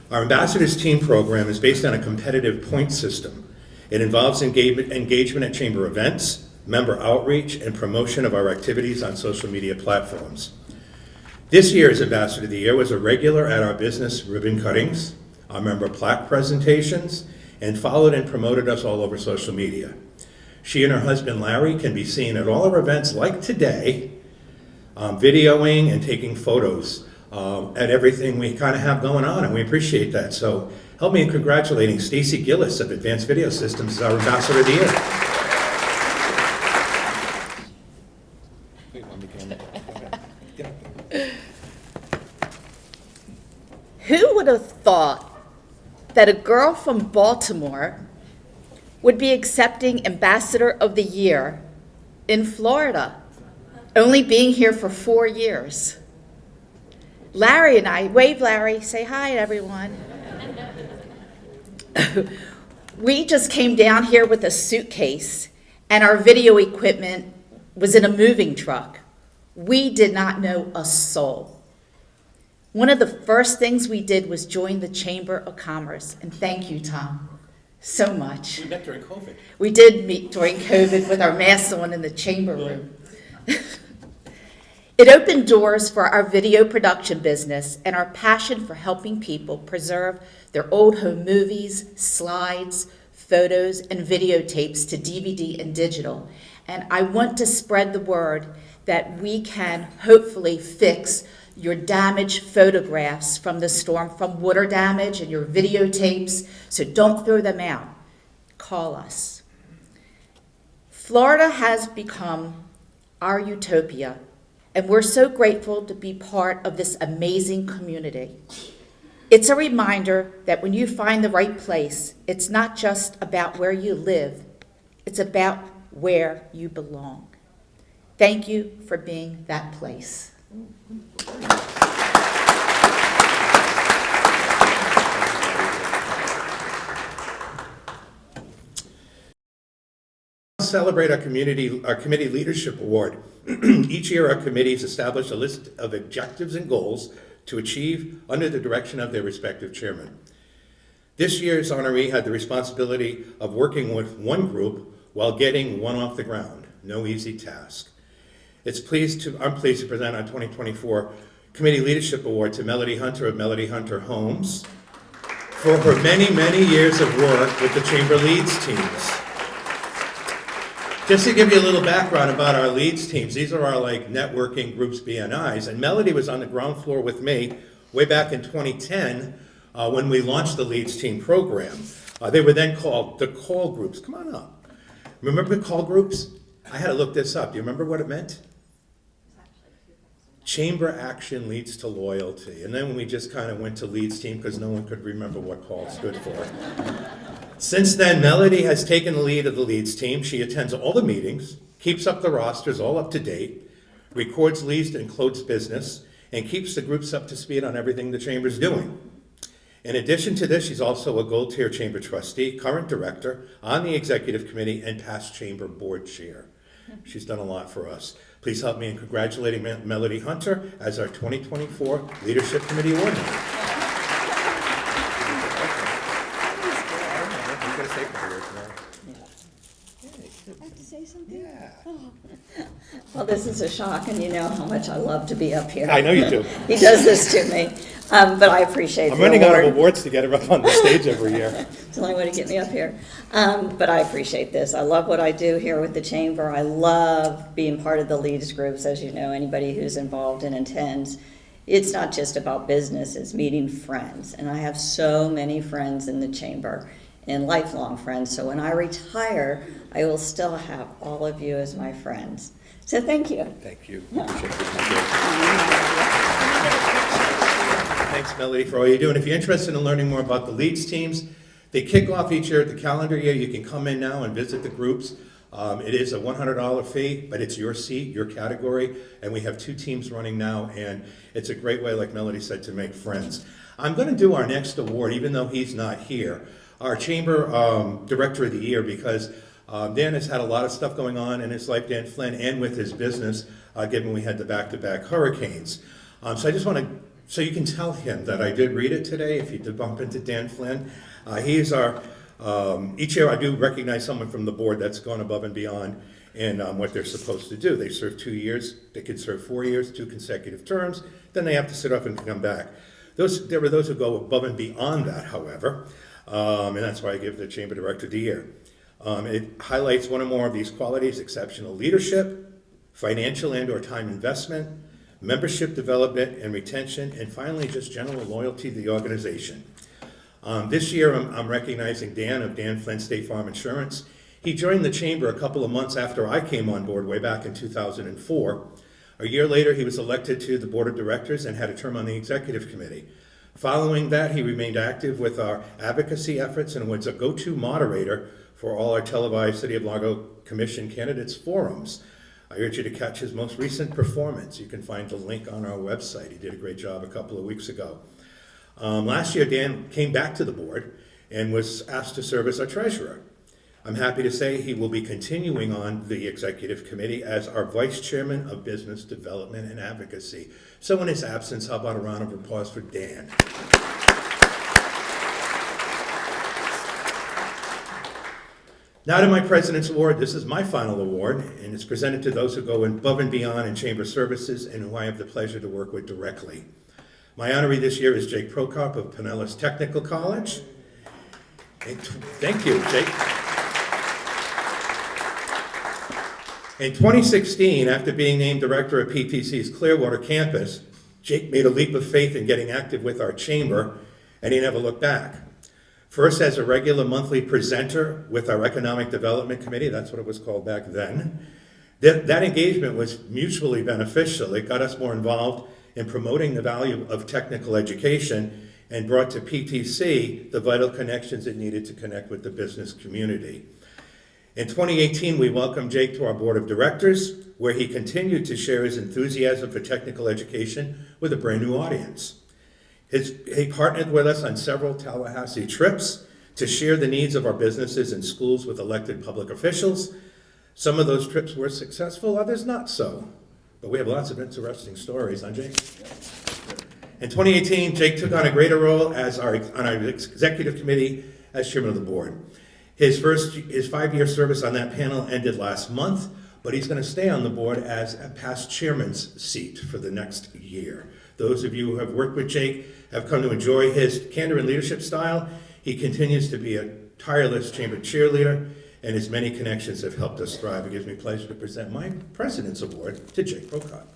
Our Ambassadors Team program is based on a competitive point system. It involves engagement at Chamber events, member outreach, and promotion of our activities on social media platforms. This year's Ambassador of the Year was a regular at our business ribbon cuttings, our member plaque presentations, and followed and promoted us all over social media. She and her husband Larry can be seen at all our events like today, videoing and taking photos at everything we kind of have going on, and we appreciate that. So help me in congratulating Stacy Gillis of Advanced Video Systems as our Ambassador of the Year. Who would have thought that a girl from Baltimore would be accepting Ambassador of the Year in Florida, only being here for 4 years? Larry and I, wave Larry, say hi everyone. We just came down here with a suitcase and our video equipment was in a moving truck. We did not know a soul. One of the first things we did was join the Chamber of Commerce, and thank you, Tom, so much. We met during COVID. We did meet during COVID with our masks on in the chamber room. It opened doors for our video production business and our passion for helping people preserve their old home movies, slides, photos, and videotapes to DVD and digital. And I want to spread the word that we can hopefully fix your damaged photographs from the storm, from water damage, and your videotapes, so don't throw them out. Call us. Florida has become our utopia, and we're so grateful to be part of this amazing community. It's a reminder that when you find the right place, it's not just about where you live, it's about where you belong. Thank you for being that place. Celebrate our committee leadership award. Each year our committees establish a list of objectives and goals to achieve under the direction of their respective chairman. This year's honoree had the responsibility of working with one group while getting one off the ground. No easy task. I'm pleased to present our 2024 Committee Leadership Award to Melody Hunter of Melody Hunter Homes for her many, many years of work with the Chamber Leads teams. Just to give you a little background about our Leads teams, these are our networking groups, BNIs, and Melody was on the ground floor with me way back in 2010 when we launched the Leads team program. They were then called the call groups. Come on up. Remember the call groups? I had to look this up. Do you remember what it meant? Chamber action leads to loyalty. And then we just kind of went to Leads team because no one could remember what call stood for. Since then, Melody has taken the lead of the Leads team. She attends all the meetings, keeps up the rosters all up to date, records leads and closed business, and keeps the groups up to speed on everything the Chamber's doing. In addition to this, she's also a Gold Tier Chamber trustee, current director on the executive committee, and past Chamber board chair. She's done a lot for us. Please help me in congratulating Melody Hunter as our 2024 Leadership Committee Award winner. I have to say something? Yeah. Oh. Well, this is a shock, and you know how much I love to be up here. I know you do. He does this to me, but I appreciate I'm the running award. out of awards to get her up on the stage every year. It's the only way to get me up here. But I appreciate this. I love what I do here with the Chamber. I love being part of the Leads groups, as you know, anybody who's involved and attends. It's not just about business, it's meeting friends. And I have so many friends in the Chamber, and lifelong friends. So when I retire, I will still have all of you as my friends. So thank you. Thank you. Appreciate it. Thanks, Melody, for all you do. And if you're interested in learning more about the Leads teams, they kick off each year at the calendar year. You can come in now and visit the groups. It is a $100 fee, but it's your seat, your category, and we have 2 teams running now, and it's a great way, like Melody said, to make friends. I'm going to do our next award, even though he's not here, our Chamber Director of the Year, because Dan has had a lot of stuff going on in his life, Dan Flynn, and with his business, given we had the back-to-back hurricanes. So I just want to So you can tell him that I did read it today, if you did bump into Dan Flynn. He is our, each year I do recognize someone from the board that's gone above and beyond in what they're supposed to do. They serve 2 years, they could serve 4 years, 2 consecutive terms, then they have to sit up and come back. There were those who go above and beyond that, however, and that's why I give the Chamber Director the year. It highlights one or more of these qualities: exceptional leadership, financial and or time investment, membership development and retention, and finally, just general loyalty to the organization. This year, I'm recognizing Dan of Dan Flynn State Farm Insurance. He joined the Chamber a couple of months after I came on board way back in 2004. A year later, he was elected to the Board of Directors and had a term on the Executive Committee. Following that, he remained active with our advocacy efforts and was a go-to moderator for all our televised City of Largo Commission candidates forums. I urge you to catch his most recent performance. You can find the link on our website. He did a great job a couple of weeks ago. Last year, Dan came back to the board and was asked to serve as our treasurer. I'm happy to say he will be continuing on the executive committee as our vice chairman of business development and advocacy. So in his absence, how about a round of applause for Dan? Now to my President's Award. This is my final award, and it's presented to those who go above and beyond in Chamber services and who I have the pleasure to work with directly. My honoree this year is Jake Prokop of Pinellas Technical College. Thank you, Jake. In 2016, after being named director of PTC's Clearwater campus, Jake made a leap of faith in getting active with our chamber, and he never looked back. First, as a regular monthly presenter with our Economic Development Committee, that's what it was called back then. That engagement was mutually beneficial. It got us more involved in promoting the value of technical education and brought to PTC the vital connections it needed to connect with the business community. In 2018, we welcomed Jake to our board of directors, where he continued to share his enthusiasm for technical education with a brand new audience. He partnered with us on several Tallahassee trips to share the needs of our businesses and schools with elected public officials. Some of those trips were successful, others not so. But we have lots of interesting stories, huh, Jake? In 2018, Jake took on a greater role on our executive committee as chairman of the board. His 5-year service on that panel ended last month, but he's going to stay on the board as a past chairman's seat for the next year. Those of you who have worked with Jake have come to enjoy his candor and leadership style. He continues to be a tireless chamber cheerleader, and his many connections have helped us thrive. It gives me pleasure to present my President's Award to Jake Prokop.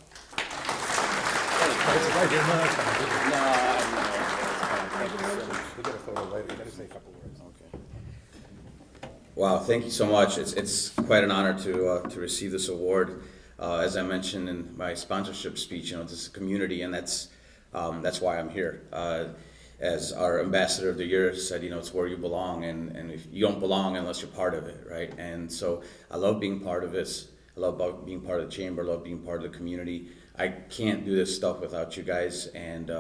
Wow, thank you so much. It's quite an honor to receive this award. As I mentioned in my sponsorship speech, this is a community, and that's why I'm here. As our ambassador of the year said, it's where you belong, and if you don't belong unless you're part of it, right? And so I love being part of this. I love being part of the chamber. I love being part of the community. I can't do this stuff without you guys, and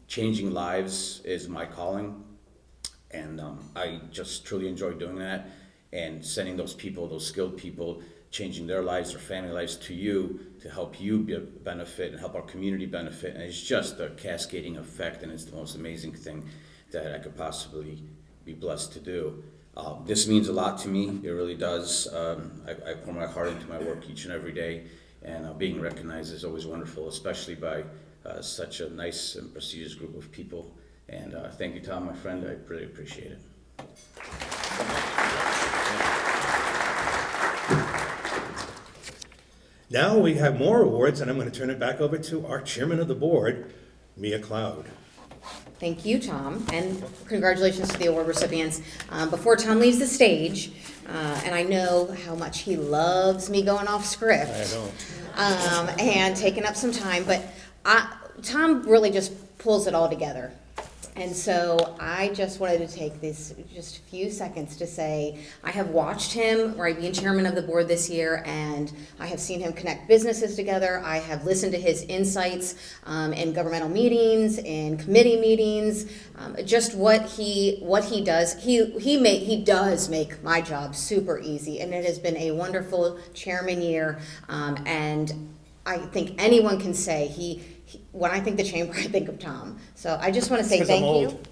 changing lives is my calling. And I just truly enjoy doing that and sending those people, those skilled people, changing their lives, their family lives to you to help you benefit and help our community benefit. And it's just a cascading effect, and it's the most amazing thing that I could possibly be blessed to do. This means a lot to me. It really does. I pour my heart into my work each and every day, and being recognized is always wonderful, especially by such a nice and prestigious group of people. And thank you, Tom, my friend. I really appreciate it. Now we have more awards, and I'm going to turn it back over to our chairman of the board, Mia Cloud. Thank you, Tom, and congratulations to the award recipients. Before Tom leaves the stage, and I know how much he loves me going off script. I don't. And taking up some time, but Tom really just pulls it all together. And so I just wanted to take this just a few seconds to say I have watched him, right, being chairman of the board this year, and I have seen him connect businesses together. I have listened to his insights in governmental meetings, in committee meetings, just what he does. He does make my job super easy, and it has been a wonderful chairman year. And I think anyone can say he when I think the chamber, I think of Tom. So I just want to say Because thank I'm you. old.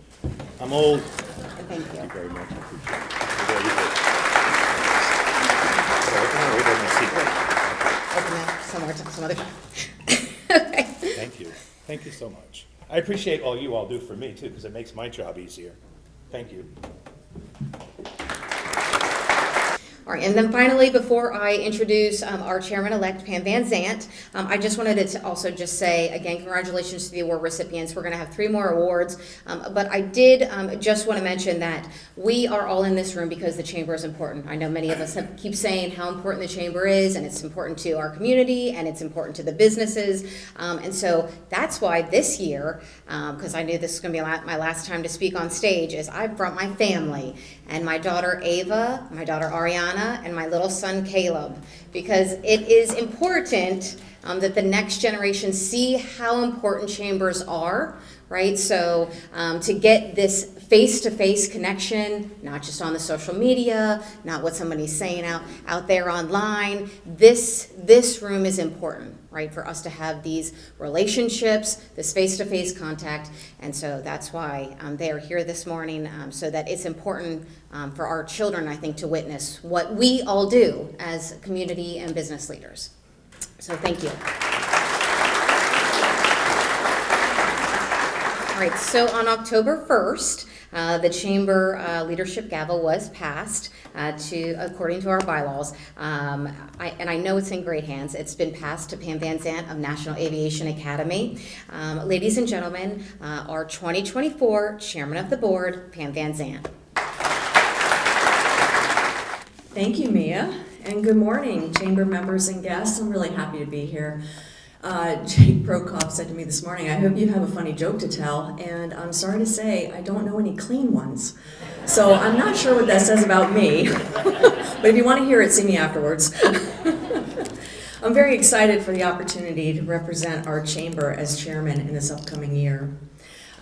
I'm old. And thank you. Very much. I appreciate it. Open my secret. Open that somewhere, some other time. Okay. Thank you. Thank you so much. I appreciate all you all do for me too, because it makes my job easier. Thank you. All right, and then finally, before I introduce our chairman-elect, Pam Van Zant, I just wanted to also just say, again, congratulations to the award recipients. We're going to have 3 more awards, but I did just want to mention that we are all in this room because the chamber is important. I know many of us keep saying how important the chamber is, and it's important to our community, and it's important to the businesses, and so that's why this year, because I knew this was going to be my last time to speak on stage, is I brought my family and my daughter Ava, my daughter Ariana, and my little son Caleb, because it is important that the next generation see how important chambers are, right? So to get this face-to-face connection, not just on the social media, not what somebody's saying out there online, this room is important, right? For us to have these relationships, this face-to-face contact, and so that's why they are here this morning, so that it's important for our children, I think, to witness what we all do as community and business leaders. So thank you. All right, so on October 1st, the chamber leadership gavel was passed according to our bylaws. And I know it's in great hands. It's been passed to Pam Van Zant of National Aviation Academy. Ladies and gentlemen, our 2024 Chairman of the Board, Pam Van Zant. Thank you, Mia, and good morning, chamber members and guests. I'm really happy to be here. Jake Prokop said to me this morning, I hope you have a funny joke to tell, and I'm sorry to say I don't know any clean ones. So I'm not sure what that says about me, but if you want to hear it, see me afterwards. I'm very excited for the opportunity to represent our chamber as chairman in this upcoming year.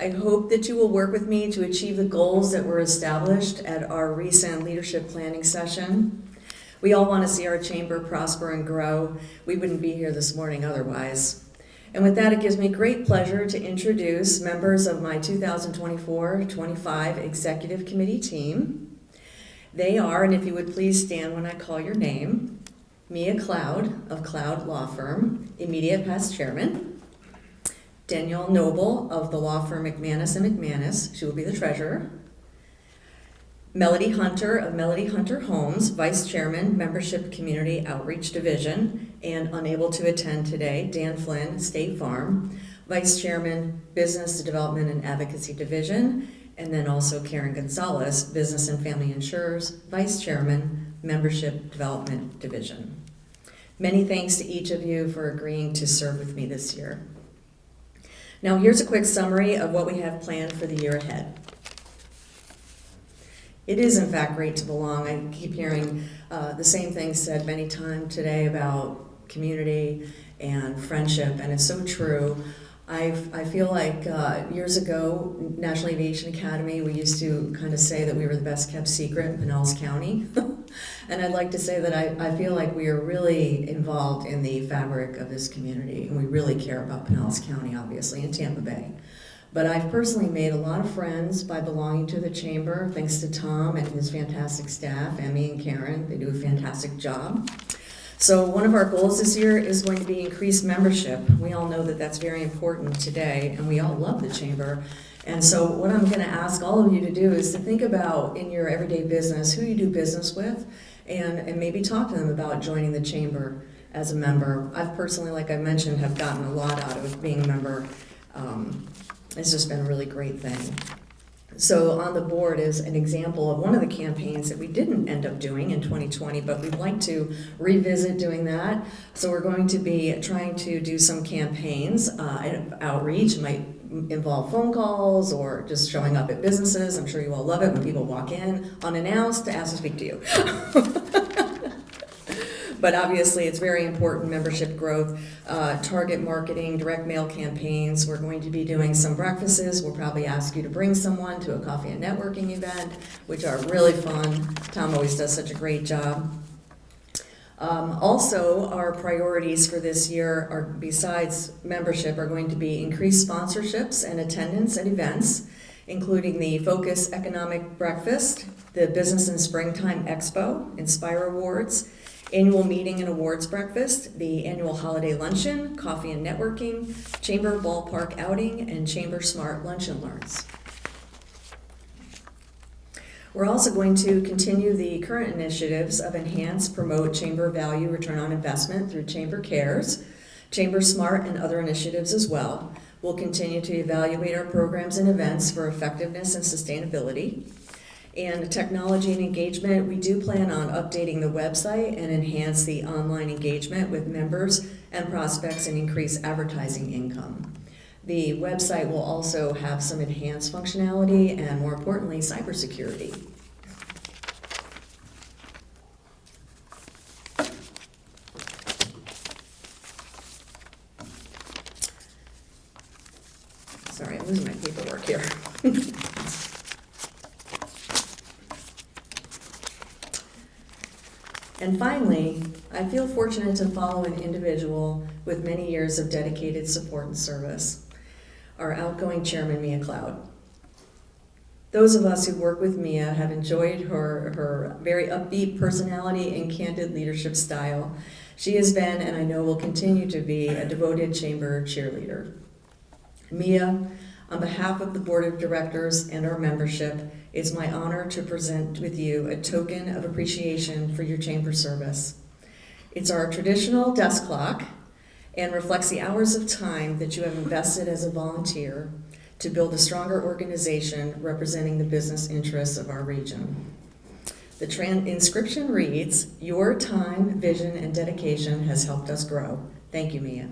I hope that you will work with me to achieve the goals that were established at our recent leadership planning session. We all want to see our chamber prosper and grow. We wouldn't be here this morning otherwise. And with that, it gives me great pleasure to introduce members of my 2024-25 Executive Committee team. They are, and if you would please stand when I call your name, Mia Cloud of Cloud Law Firm, immediate past chairman. Danielle Noble of the law firm McManus & McManus, she will be the treasurer. Melody Hunter of Melody Hunter Homes, Vice Chairman, Membership Community Outreach Division, and unable to attend today, Dan Flynn, State Farm, Vice Chairman, Business Development and Advocacy Division, and then also Karen Gonzalez, Business and Family Insurers, Vice Chairman, Membership Development Division. Many thanks to each of you for agreeing to serve with me this year. Now here's a quick summary of what we have planned for the year ahead. It is in fact great to belong. I keep hearing the same things said many times today about community and friendship, and it's so true. I feel like years ago, National Aviation Academy, we used to kind of say that we were the best kept secret in Pinellas County. And I'd like to say that I feel like we are really involved in the fabric of this community, and we really care about Pinellas County, obviously, and Tampa Bay. But I've personally made a lot of friends by belonging to the chamber, thanks to Tom and his fantastic staff, Emmy and Karen. They do a fantastic job. So one of our goals this year is going to be increased membership. We all know that that's very important today, and we all love the chamber. And so what I'm going to ask all of you to do is to think about in your everyday business who you do business with, and maybe talk to them about joining the chamber as a member. I've personally, like I mentioned, have gotten a lot out of being a member. It's just been a really great thing. So on the board is an example of one of the campaigns that we didn't end up doing in 2020, but we'd like to revisit doing that. So we're going to be trying to do some campaigns, outreach. It might involve phone calls or just showing up at businesses. I'm sure you all love it when people walk in unannounced to ask to speak to you. But obviously it's very important, membership growth, target marketing, direct mail campaigns. We're going to be doing some breakfasts. We'll probably ask you to bring someone to a coffee and networking event, which are really fun. Tom always does such a great job. Also, our priorities for this year are, besides membership, are going to be increased sponsorships and attendance at events, including the Focus Economic Breakfast, the Business in Springtime Expo, Inspire Awards, annual meeting and awards breakfast, the annual holiday luncheon, coffee and networking, Chamber Ballpark outing, and Chamber Smart Lunch and Learns. We're also going to continue the current initiatives of enhance, promote Chamber value, return on investment through Chamber Cares, Chamber Smart, and other initiatives as well. We'll continue to evaluate our programs and events for effectiveness and sustainability. And technology and engagement, we do plan on updating the website and enhance the online engagement with members and prospects and increase advertising income. The website will also have some enhanced functionality and, more importantly, cybersecurity. Sorry, I'm losing my paperwork here. And finally, I feel fortunate to follow an individual with many years of dedicated support and service, our outgoing chairman, Mia Cloud. Those of us who work with Mia have enjoyed her very upbeat personality and candid leadership style. She has been, and I know will continue to be, a devoted chamber cheerleader. Mia, on behalf of the board of directors and our membership, it's my honor to present with you a token of appreciation for your chamber service. It's our traditional desk clock and reflects the hours of time that you have invested as a volunteer to build a stronger organization representing the business interests of our region. The inscription reads, "Your time, vision, and dedication has helped us grow." Thank you, Mia.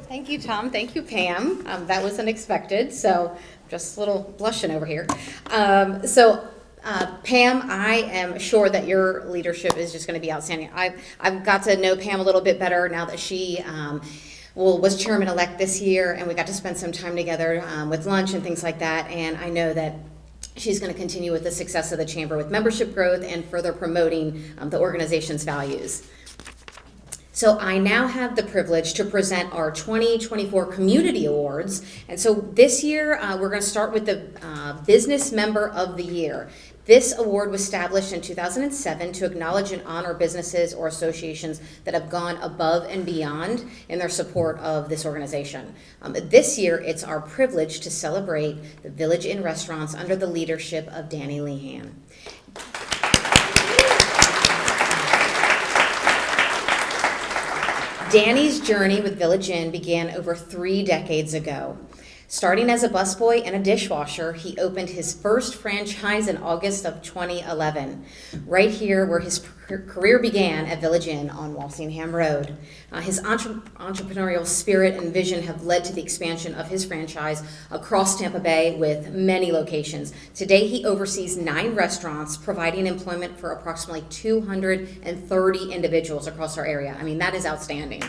Thank you, Tom. Thank you, Pam. That was unexpected, so just a little blushing over here. Pam, I am sure that your leadership is just going to be outstanding. I've got to know Pam a little bit better now that she was chairman-elect this year, and we got to spend some time together with lunch and things like that, and I know that she's going to continue with the success of the chamber with membership growth and further promoting the organization's values. So I now have the privilege to present our 2024 Community Awards. And so this year, we're going to start with the Business Member of the Year. This award was established in 2007 to acknowledge and honor businesses or associations that have gone above and beyond in their support of this organization. This year, it's our privilege to celebrate the Village Inn restaurants under the leadership of Danny Lehan. Danny's journey with Village Inn began over 3 decades ago. Starting as a busboy and a dishwasher, he opened his first franchise in August of 2011, right here where his career began at Village Inn on Walsingham Road. His entrepreneurial spirit and vision have led to the expansion of his franchise across Tampa Bay with many locations. Today, he oversees 9 restaurants, providing employment for approximately 230 individuals across our area. I mean, that is outstanding.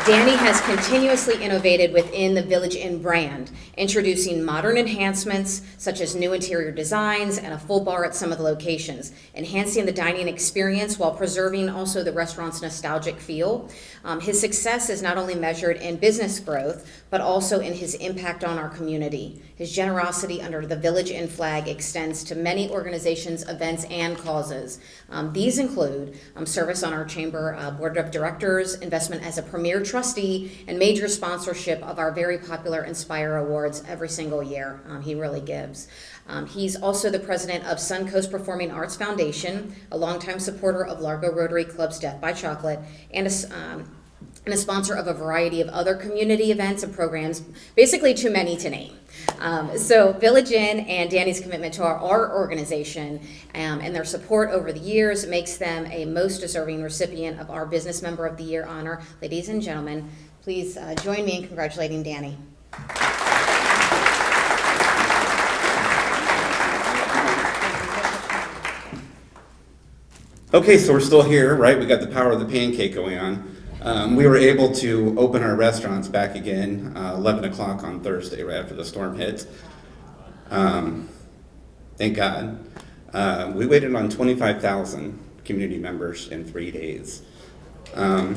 Danny has continuously innovated within the Village Inn brand, introducing modern enhancements such as new interior designs and a full bar at some of the locations, enhancing the dining experience while preserving also the restaurant's nostalgic feel. His success is not only measured in business growth, but also in his impact on our community. His generosity under the Village Inn flag extends to many organizations, events, and causes. These include service on our chamber board of directors, investment as a premier trustee, and major sponsorship of our very popular Inspire Awards every single year. He really gives. He's also the president of Suncoast Performing Arts Foundation, a longtime supporter of Largo Rotary Club's Death by Chocolate, and a sponsor of a variety of other community events and programs, basically too many to name. So Village Inn and Danny's commitment to our organization and their support over the years makes them a most deserving recipient of our Business Member of the Year honor. Ladies and gentlemen, please join me in congratulating Danny. Okay, so we're still here, right? We got the power of the pancake going on. We were able to open our restaurants back again 11 o'clock on Thursday, right after the storm hit. Thank God. We waited on 25,000 community members in 3 days. I'm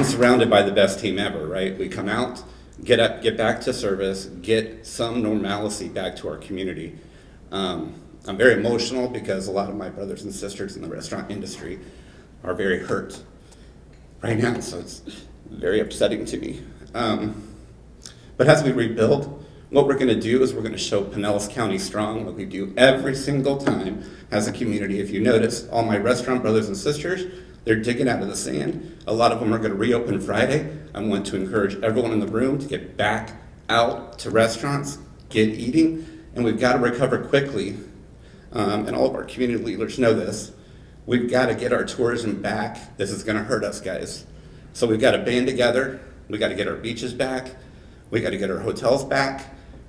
surrounded by the best team ever, right? We come out, get up, get back to service, get some normalcy back to our community. I'm very emotional because a lot of my brothers and sisters in the restaurant industry are very hurt right now, so it's very upsetting to me. But as we rebuild, what we're gonna do is we're gonna show Pinellas County strong, like we do every single time as a community. If you notice, all my restaurant brothers and sisters, they're digging out of the sand. A lot of them are gonna reopen Friday. I want to encourage everyone in the room to get back out to restaurants, get eating, and we've gotta recover quickly. And all of our community leaders know this. We've gotta get our tourism back. This is gonna hurt us, guys. So we've gotta band together. We gotta get our beaches back. We gotta get our hotels back.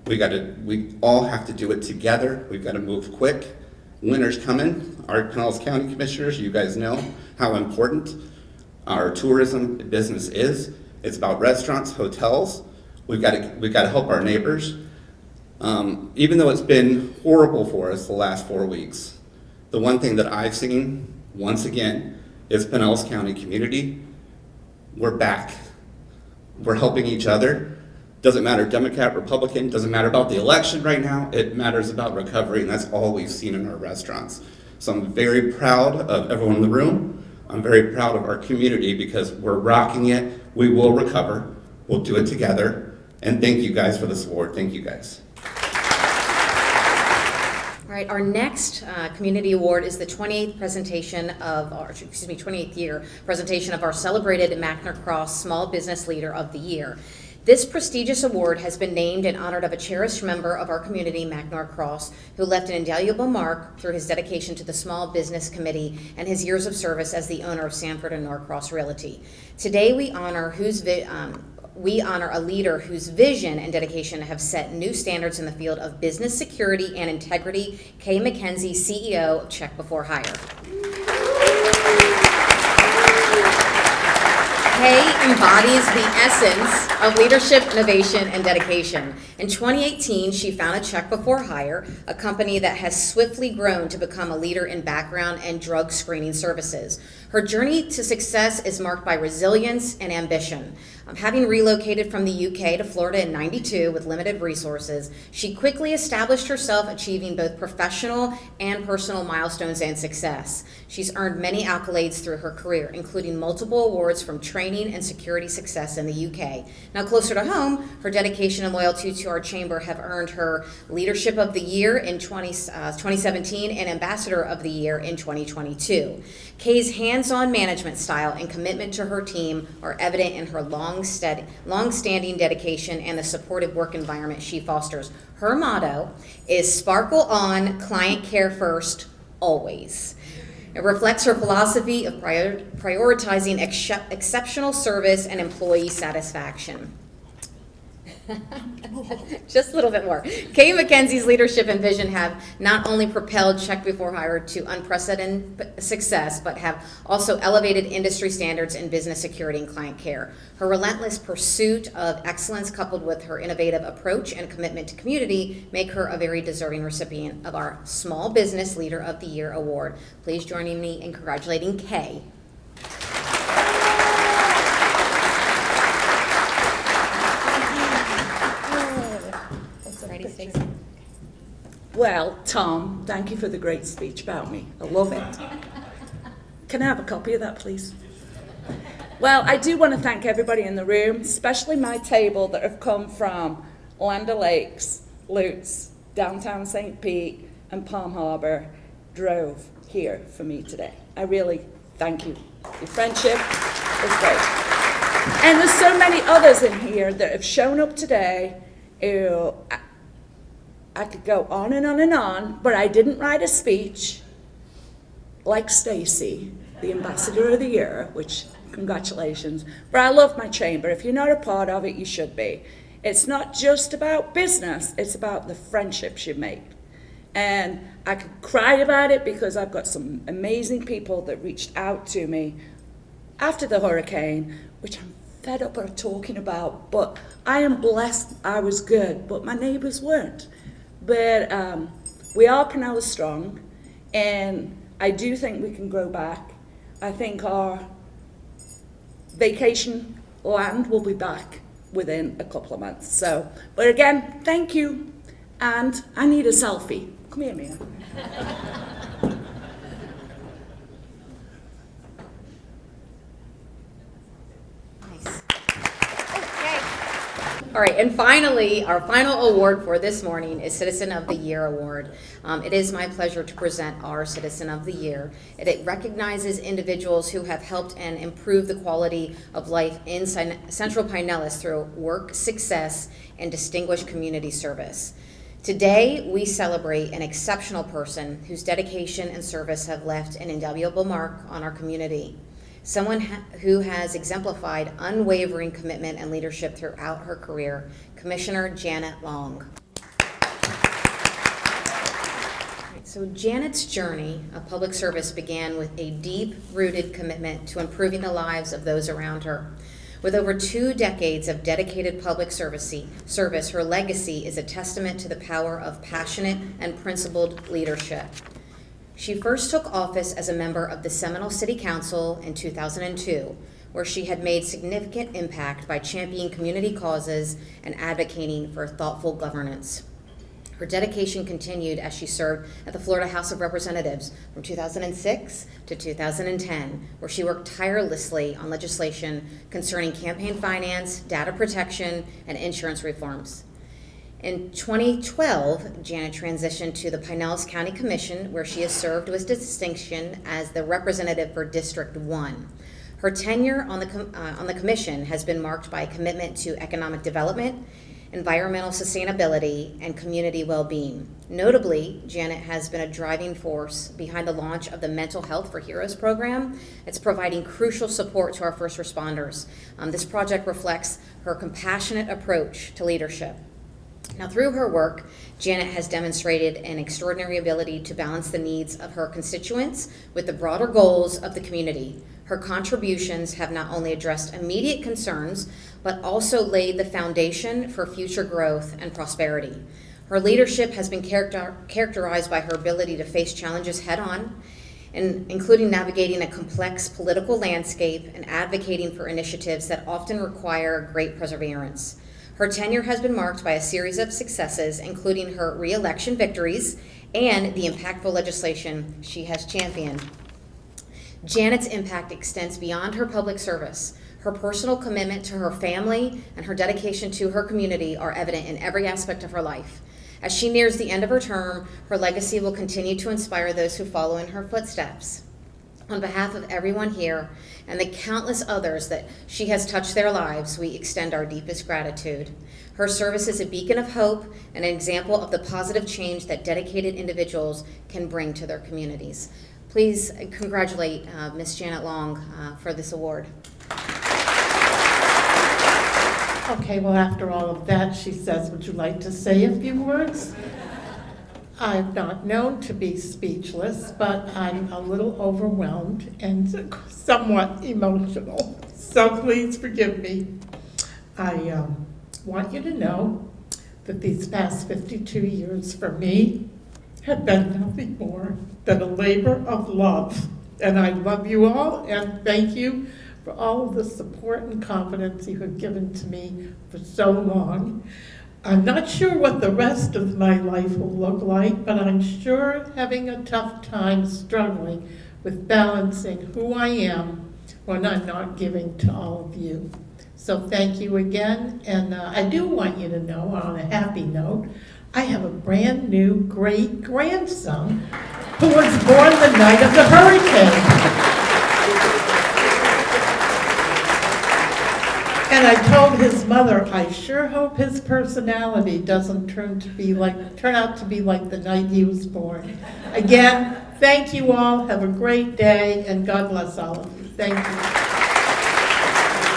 We all have to do it together. We've gotta move quick. Winter's coming. Our Pinellas County Commissioners, you guys know how important our tourism business is. It's about restaurants, hotels. We've gotta help our neighbors. Even though it's been horrible for us the last 4 weeks, the one thing that I've seen, once again, is Pinellas County community. We're back. We're helping each other. Doesn't matter Democrat, Republican, doesn't matter about the election right now. It matters about recovery, and that's all we've seen in our restaurants. So I'm very proud of everyone in the room. I'm very proud of our community because we're rocking it. We will recover. We'll do it together. And thank you guys for this award. Thank you guys. All right, our next community award is the 28th year presentation of our celebrated Mackinac Cross Small Business Leader of the Year. This prestigious award has been named in honor of a cherished member of our community, Mackinac Cross, who left an indelible mark through his dedication to the Small Business Committee and his years of service as the owner of Sanford and Norcross Realty. Today, we honor a leader whose vision and dedication have set new standards in the field of business security and integrity, Kay McKenzie, CEO of Check Before Hire. Kay embodies the essence of leadership, innovation, and dedication. In 2018, she founded Check Before Hire, a company that has swiftly grown to become a leader in background and drug screening services. Her journey to success is marked by resilience and ambition. Having relocated from the UK to Florida in '92 with limited resources, she quickly established herself, achieving both professional and personal milestones and success. She's earned many accolades through her career, including multiple awards from training and security success in the UK. Now, closer to home, her dedication and loyalty to our chamber have earned her Leadership of the Year in 2017 and Ambassador of the Year in 2022. Kay's hands-on management style and commitment to her team are evident in her long-standing dedication and the supportive work environment she fosters. Her motto is "Sparkle on, client care first, always." It reflects her philosophy of prioritizing exceptional service and employee satisfaction. Just a little bit more. Kay McKenzie's leadership and vision have not only propelled Check Before Hire to unprecedented success, but have also elevated industry standards in business security and client care. Her relentless pursuit of excellence, coupled with her innovative approach and commitment to community, make her a very deserving recipient of our Small Business Leader of the Year award. Please join me in congratulating Kay. Well, Tom, thank you for the great speech about me. I love it. Can I have a copy of that, please? Well, I do want to thank everybody in the room, especially my table that have come from Land O'Lakes, Lutz, downtown St. Pete, and Palm Harbor, drove here for me today. I really thank you. Your friendship is great. And there's so many others in here that have shown up today who I could go on and on and on, but I didn't write a speech like Stacy, the Ambassador of the Year, which, congratulations. But I love my chamber. If you're not a part of it, you should be. It's not just about business, it's about the friendships you make. And I could cry about it because I've got some amazing people that reached out to me after the hurricane, which I'm fed up of talking about, but I am blessed I was good, but my neighbors weren't. But we are Pinellas strong, and I do think we can grow back. I think our vacation land will be back within a couple of months. So, but again, thank you, and I need a selfie. Come here, Mia. Nice. Okay. All right, and finally, our final award for this morning is Citizen of the Year Award. It is my pleasure to present our Citizen of the Year. It recognizes individuals who have helped and improved the quality of life in Central Pinellas through work, success, and distinguished community service. Today, we celebrate an exceptional person whose dedication and service have left an indelible mark on our community. Someone who has exemplified unwavering commitment and leadership throughout her career, Commissioner Janet Long. So Janet's journey of public service began with a deep-rooted commitment to improving the lives of those around her. With over 2 decades of dedicated public service, her legacy is a testament to the power of passionate and principled leadership. She first took office as a member of the Seminole City Council in 2002, where she had made significant impact by championing community causes and advocating for thoughtful governance. Her dedication continued as she served at the Florida House of Representatives from 2006 to 2010, where she worked tirelessly on legislation concerning campaign finance, data protection, and insurance reforms. In 2012, Janet transitioned to the Pinellas County Commission, where she has served with distinction as the representative for District 1. Her tenure on the commission has been marked by a commitment to economic development, environmental sustainability, and community well-being. Notably, Janet has been a driving force behind the launch of the Mental Health for Heroes program. It's providing crucial support to our first responders. This project reflects her compassionate approach to leadership. Now, through her work, Janet has demonstrated an extraordinary ability to balance the needs of her constituents with the broader goals of the community. Her contributions have not only addressed immediate concerns, but also laid the foundation for future growth and prosperity. Her leadership has been characterized by her ability to face challenges head-on, including navigating a complex political landscape and advocating for initiatives that often require great perseverance. Her tenure has been marked by a series of successes, including her re-election victories and the impactful legislation she has championed. Janet's impact extends beyond her public service. Her personal commitment to her family and her dedication to her community are evident in every aspect of her life. As she nears the end of her term, her legacy will continue to inspire those who follow in her footsteps. On behalf of everyone here and the countless others that she has touched their lives, we extend our deepest gratitude. Her service is a beacon of hope and an example of the positive change that dedicated individuals can bring to their communities. Please congratulate Ms. Janet Long for this award. Okay, well, after all of that, she says, would you like to say a few words? I'm not known to be speechless, but I'm a little overwhelmed and somewhat emotional, so please forgive me. I want you to know that these past 52 years for me have been nothing more than a labor of love. And I love you all, and thank you for all of the support and confidence you have given to me for so long. I'm not sure what the rest of my life will look like, but I'm sure having a tough time struggling with balancing who I am when I'm not giving to all of you. So thank you again, and I do want you to know, on a happy note, I have a brand new great-grandson who was born the night of the hurricane. And I told his mother, I sure hope his personality doesn't turn out to be like the night he was born. Again, thank you all. Have a great day, and God bless all of you. Thank you.